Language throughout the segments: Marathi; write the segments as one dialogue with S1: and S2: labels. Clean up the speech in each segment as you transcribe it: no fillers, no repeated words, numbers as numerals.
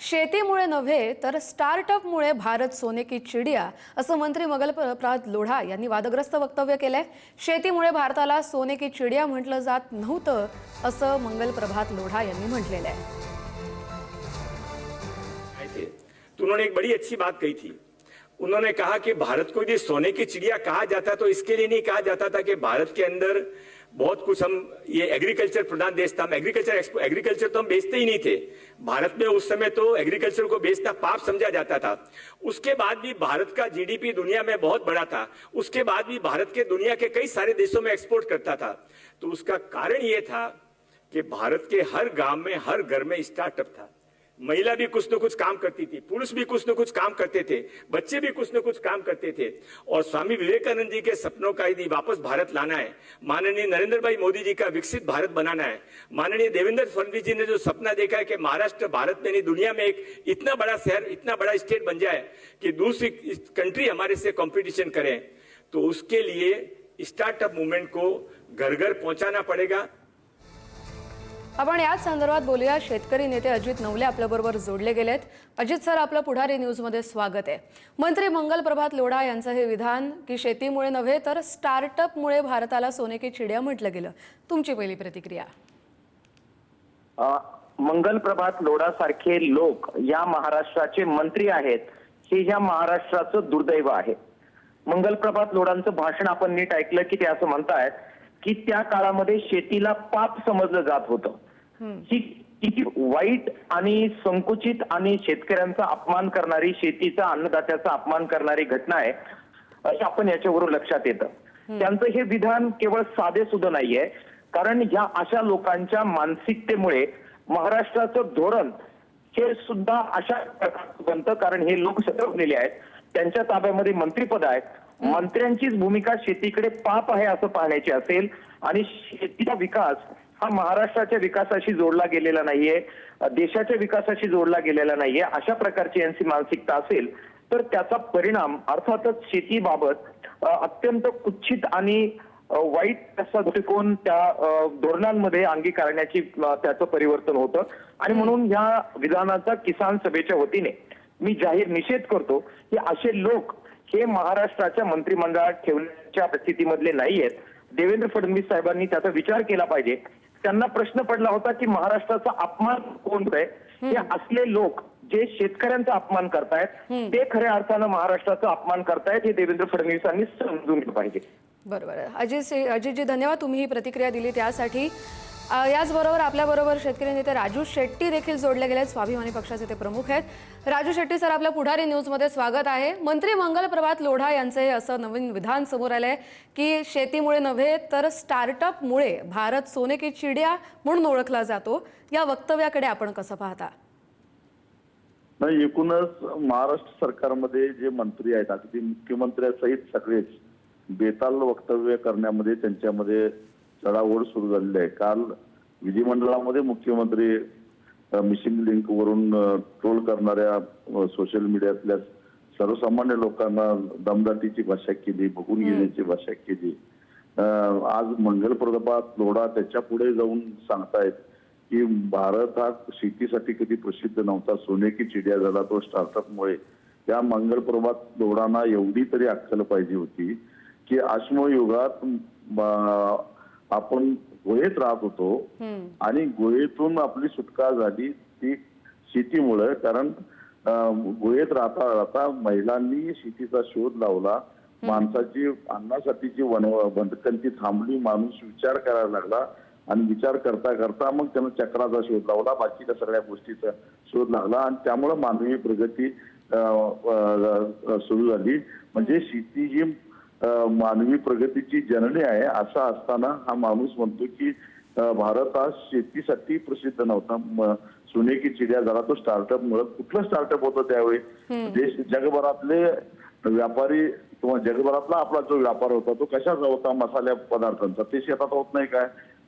S1: शेतीमुळे नव्हे तर स्टार्टअपमुळे भारत सोने की चिडिया असं मंत्री मंगल प्रभात लोढा यांनी वादग्रस्त वक्तव्य केलंय। शेतीमुळे भारताला सोने की चिडिया म्हटलं जात नव्हतं असं मंगल प्रभात लोढा यांनी म्हटलेलं आहे।
S2: तो उन्होंने एक बड़ी अच्छी बात कही थी। उन्होंने कहा कि भारत को यदि सोने की चिड़िया कहा जाता तो इसके लिए नहीं कहा जाता था कि भारत के अंदर बहुत कुछ हम ये एग्रीकल्चर प्रधान देश था। एग्रीकल्चर तो हम बेचते ही नहीं थे। भारत में उस समय तो एग्रीकल्चर को बेचना पाप समझा जाता था। उसके बाद भी भारत का जीडीपी दुनिया में बहुत बड़ा था। उसके बाद भी भारत के दुनिया के कई सारे देशों में एक्सपोर्ट करता था। तो उसका कारण ये था कि भारत के हर गांव में हर घर में स्टार्टअप था। महिला भी कुछ न कुछ काम करती थी, पुरुष भी कुछ न कुछ काम करते थे, बच्चे भी कुछ न कुछ काम करते थे। और स्वामी विवेकानंद जी के सपनों का यदि वापस भारत लाना है, माननीय नरेंद्र भाई मोदी जी का विकसित भारत बनाना है, माननीय देवेंद्र फडणवीस जी ने जो सपना देखा है कि महाराष्ट्र भारत में नहीं दुनिया में एक इतना बड़ा शहर, इतना बड़ा स्टेट बन जाए कि दूसरी कंट्री हमारे से कॉम्पिटिशन करे, तो उसके लिए स्टार्टअप मूवमेंट को घर घर पहुंचाना पड़ेगा।
S1: आपण याच संदर्भात बोलूया। शेतकरी नेते अजित नवले आपल्याबरोबर जोडले गेलेत। अजित सर, आपलं पुढारी न्यूजमध्ये स्वागत आहे। मंत्री मंगल प्रभात लोढा यांचं हे विधान की शेतीमुळे नव्हे तर स्टार्टअपमुळे भारताला सोने की चिडिया म्हटलं गेलं, तुमची पहिली प्रतिक्रिया?
S3: मंगल प्रभात लोढा सारखे लोक या महाराष्ट्राचे मंत्री आहेत, हे या महाराष्ट्राचं दुर्दैव आहे। मंगल प्रभात लोढांचं भाषण आपण नीट ऐकलं की ते असं म्हणतायत की त्या काळामध्ये शेतीला पाप समजलं जात होतं। ही किती वाईट आणि संकुचित आणि शेतकऱ्यांचा अपमान करणारी, शेतीचा अन्नदात्याचा अपमान करणारी घटना आहे असं आपण याच्यावरून लक्षात येतं। त्यांचं हे विधान केवळ साधे सुद्धा नाहीये, कारण या अशा लोकांच्या मानसिकतेमुळे महाराष्ट्राचं धोरण हे सुद्धा अशा प्रकारचं बनतं। कारण हे लोक सतर्कलेले आहेत, त्यांच्या ताब्यामध्ये मंत्रिपद आहे, मंत्र्यांचीच भूमिका शेतीकडे पाप आहे असं पाहण्याची असेल आणि शेतीचा विकास हा महाराष्ट्राच्या विकासाशी जोडला गेलेला नाहीये, देशाच्या विकासाशी जोडला गेलेला नाहीये, अशा प्रकारची यांची मानसिकता असेल तर त्याचा परिणाम अर्थातच शेतीबाबत अत्यंत कुत्सित आणि वाईट असा दृष्टिकोन त्या धोरणांमध्ये अंगीकारण्याची त्याचं परिवर्तन होतं। आणि म्हणून या विधानाचा किसान सभेच्या वतीने मी जाहीर निषेध करतो की असे लोक हे महाराष्ट्राच्या मंत्रिमंडळात ठेवण्याच्या परिस्थितीमधले नाहीयेत। देवेंद्र फडणवीस साहेबांनी त्याचा विचार केला पाहिजे। त्यांना प्रश्न पडला होता की महाराष्ट्राचा अपमान कोण करतंय? हे असले लोक जे शेतकऱ्यांचा अपमान करतायत ते खऱ्या अर्थानं महाराष्ट्राचा अपमान करतायत, हे देवेंद्र फडणवीसांनी समजून घेतलं पाहिजे।
S1: बरोबर। अजितजी धन्यवाद, तुम्ही ही प्रतिक्रिया दिली त्यासाठी। याचबरोबर आपल्याबरोबर शेतकरी नेते राजू शेट्टी देखील जोडले गेले, स्वाभिमानी पक्षाचे ते प्रमुख आहेत। राजू शेट्टी सर, आपल्या पुढारी न्यूजमध्ये स्वागत आहे। मंत्री मंगल प्रभात लोढा यांचे असं नवीन विधान समोर आलंय की शेतीमुळे नव्हे तर स्टार्टअपमुळे भारत सोने की चिडिया म्हणून ओळखला जातो, या वक्तव्याकडे आपण कसं पाहता?
S4: नाही, एकूणच महाराष्ट्र सरकारमध्ये जे मंत्री आहेत, अगदी मुख्यमंत्र्यासहित सगळेच बेताल वक्तव्य करण्यामध्ये त्यांच्यामध्ये चढाओढ सुरू झालेली आहे। काल विधिमंडळामध्ये मुख्यमंत्री मिसिंग लिंक वरून ट्रोल करणाऱ्या सोशल मीडियातल्या सर्वसामान्य लोकांना दमदाटीची भाषा केली, बघून घेण्याची भाषा केली। आज मंगल प्रभात लोढा त्याच्या पुढे जाऊन सांगतायत की भारत हा शेतीसाठी कधी प्रसिद्ध नव्हता, सोने की चिडिया झाला तो स्टार्टअपमुळे। त्या मंगल प्रभात लोढांना एवढी तरी अक्कल पाहिजे होती की अश्मयुगात आपण गुहेत राहत होतो आणि गुहेतून आपली सुटका झाली ती शेतीमुळे। कारण गुहेत राहता राहता महिलांनी शेतीचा शोध लावला, माणसाची अन्नासाठीची भटकंती थांबली, माणूस विचार करायला लागला आणि विचार करता करता मग त्यानं चक्राचा शोध लावला, बाकीच्या सगळ्या गोष्टीचा शोध लागला आणि त्यामुळे मानवी प्रगती सुरू झाली। म्हणजे शेती ही मानवी प्रगतीची जननी आहे। असं असताना हा माणूस म्हणतो की भारत हा शेतीसाठी प्रसिद्ध नव्हता, सोने की चिडिया झाला तो स्टार्टअप मुळे। कुठलं स्टार्टअप होतं त्यावेळी? देश जगभरातले व्यापारी किंवा जगभरातला आपला जो व्यापार होता तो कशाचा होता? मसाल्या पदार्थांचा। ते शेतात होत नाही काय?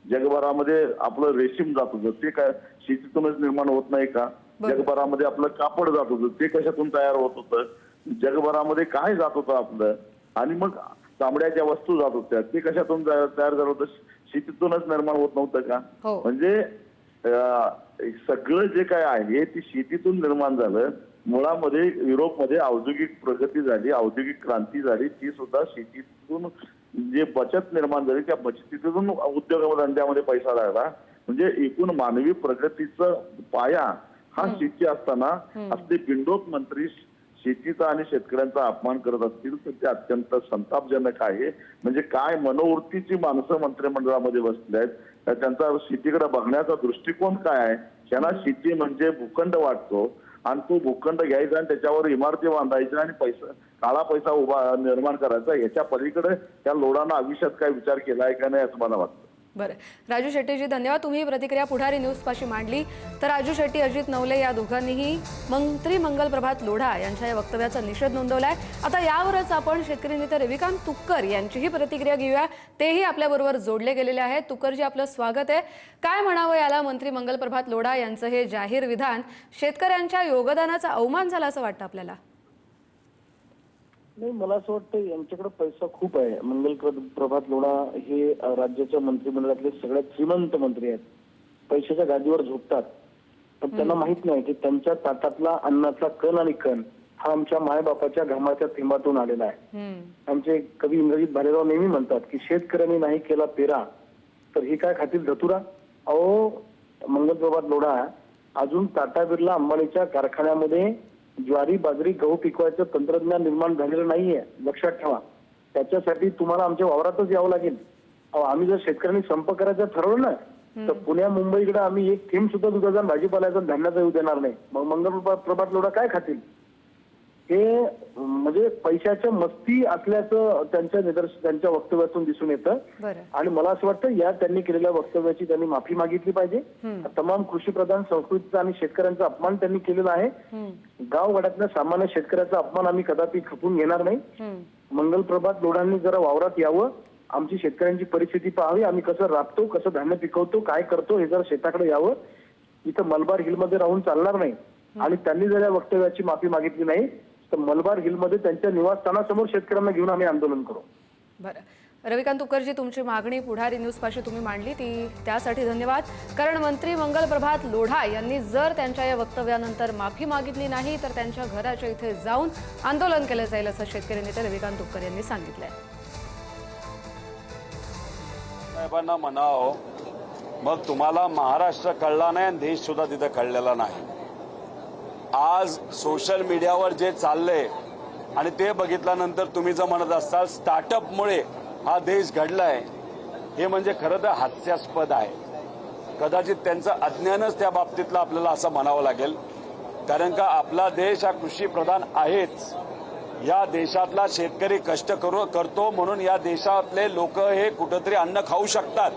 S4: जगभरामध्ये आपलं रेशीम जात होतं, ते काय शेतीतूनच निर्माण होत नाही का? जगभरामध्ये आपलं कापड जात होतं, ते कशातून तयार होत होतं? जगभरामध्ये काय जात होतं आपलं? आणि मग चामड्याच्या वस्तू जात होत्या, ते कशातून तयार झालं होतं? शेतीतूनच निर्माण होत नव्हतं का? म्हणजे सगळं जे काय आहे ते शेतीतून निर्माण झालं. मुळामध्ये युरोपमध्ये औद्योगिक प्रगती झाली, औद्योगिक क्रांती झाली, ती सुद्धा शेतीतून जे बचत निर्माण झाली त्या बचतीतून उद्योगधंद्यामध्ये पैसा लागला. म्हणजे एकूण मानवी प्रगतीचा पाया हा शेती असताना असले बिंडोक मंत्री शेतीचा आणि शेतकऱ्यांचा अपमान करत असतील तर ते अत्यंत संतापजनक आहे. म्हणजे काय मनोवृत्तीची माणसं मंत्रिमंडळामध्ये बसले आहेत, त्यांचा शेतीकडे बघण्याचा दृष्टिकोन काय आहे. त्यांना शेती म्हणजे भूखंड वाटतो आणि तो भूखंड घ्यायचा आणि त्याच्यावर इमारती बांधायच्या आणि पैसा काळा पैसा उभा निर्माण करायचा. याच्या पलीकडे त्या लोढांना आयुष्यात काय विचार केलाय का नाही असं मला वाटतं.
S1: बरं, राजू शेट्टीजी धन्यवाद. तुम्ही ही प्रतिक्रिया पुढारी न्यूज पाशी मांडली. तर राजू शेट्टी, अजित नवले या दोघांनीही मंत्री मंगल प्रभात लोढा यांच्या या वक्तव्याचा निषेध नोंदवलाय. आता यावरच आपण शेतकरी नेते रविकांत तुपकर यांचीही प्रतिक्रिया घेऊया. तेही आपल्याबरोबर जोडले गेलेले आहेत. तुपकरजी, आपलं स्वागत आहे. काय म्हणावं याला, मंत्री मंगल प्रभात लोढा यांचं हे जाहीर विधान शेतकऱ्यांच्या योगदानाचा अवमान झाला असं वाटतं आपल्याला?
S5: नाही, मला असं वाटतं यांच्याकडे पैसा खूप आहे. मंगल प्रभात लोढा हे राज्याच्या मंत्रिमंडळातले सगळ्यात श्रीमंत मंत्री आहेत. पैशाच्या गादीवर झोपतात, पण त्यांना माहित नाही की त्यांच्या ताटातला अन्नाचा कण आणि कण हा आमच्या मायबापाच्या घामाच्या थेंबातून आलेला आहे. आमचे कवी इंद्रजित भालेराव नेहमी म्हणतात की शेतकऱ्यांनी नाही केला पेरा तर हे काय खातील धतुरा. अहो, मंगल प्रभात लोढा अजून टाटा बिर्ला अंबानीच्या कारखान्यामध्ये ज्वारी, बाजरी, गहू पिकवायचं तंत्रज्ञान निर्माण झालेलं नाहीये, लक्षात ठेवा. त्याच्यासाठी तुम्हाला आमच्या वावरातच यावं लागेल. आम्ही जर शेतकऱ्यांनी संप करायचं ठरवलं ना तर पुण्या मुंबईकडे आम्ही एक थेंब सुद्धा दुधाचा भाजीपाल्याचा धान्याचा येऊ देणार नाही. मग मंगल प्रभात लोढा काय खातील? हे म्हणजे पैशाच्या मस्ती असल्याचं त्यांच्या वक्तव्यातून दिसून येतं. आणि मला असं वाटतं या त्यांनी केलेल्या वक्तव्याची त्यांनी माफी मागितली पाहिजे. तमाम कृषी प्रधान संस्कृतीचा आणि शेतकऱ्यांचा अपमान त्यांनी केलेला आहे. गावगाड्यातल्या सामान्य शेतकऱ्याचा अपमान आम्ही कदापि खपून घेणार नाही. मंगल प्रभात लोढांनी जरा वावरात यावं, आमची शेतकऱ्यांची परिस्थिती पाहावी, आम्ही कसं राबतो, कसं धान्य पिकवतो, काय करतो हे जरा शेताकडे यावं. इथं मलबार हिलमध्ये राहून चालणार नाही. आणि त्यांनी जर या वक्तव्याची माफी मागितली नाही तर मलबार हिलमध्ये त्यांच्या निवासस्थानासमोर शेतकऱ्यांना घेऊन आम्ही आंदोलन करू.
S1: बरं, रविकांत तुपकरजी, तुमची मागणी पुढारी न्यूज पाशी तुम्ही मांडली, ती त्यासाठी धन्यवाद. कारण मंत्री मंगल प्रभात लोढा यांनी जर त्यांच्या या वक्तव्यानंतर माफी मागितली नाही तर त्यांच्या घराच्या इथे जाऊन आंदोलन केलं जाईल असं शेतकरी नेते रविकांत तुपकर यांनी सांगितलंय.
S6: साहेबांना म्हणाव, मग तुम्हाला महाराष्ट्र कळला नाही आणि देश सुद्धा तिथे कळलेला नाही. आज सोशल मीडियावर जे चाललंय आणि ते बघितल्यानंतर तुम्ही जर म्हणत असाल स्टार्टअपमुळे हा देश घडलाय, हे म्हणजे खरं तर हास्यास्पद आहे. कदाचित त्यांचं अज्ञानच त्या बाबतीतलं आपल्याला असं म्हणावं लागेल. कारण का आपला देश हा कृषीप्रधान आहेच. या देशातला शेतकरी कष्ट करतो म्हणून या देशातले लोक हे कुठंतरी अन्न खाऊ शकतात.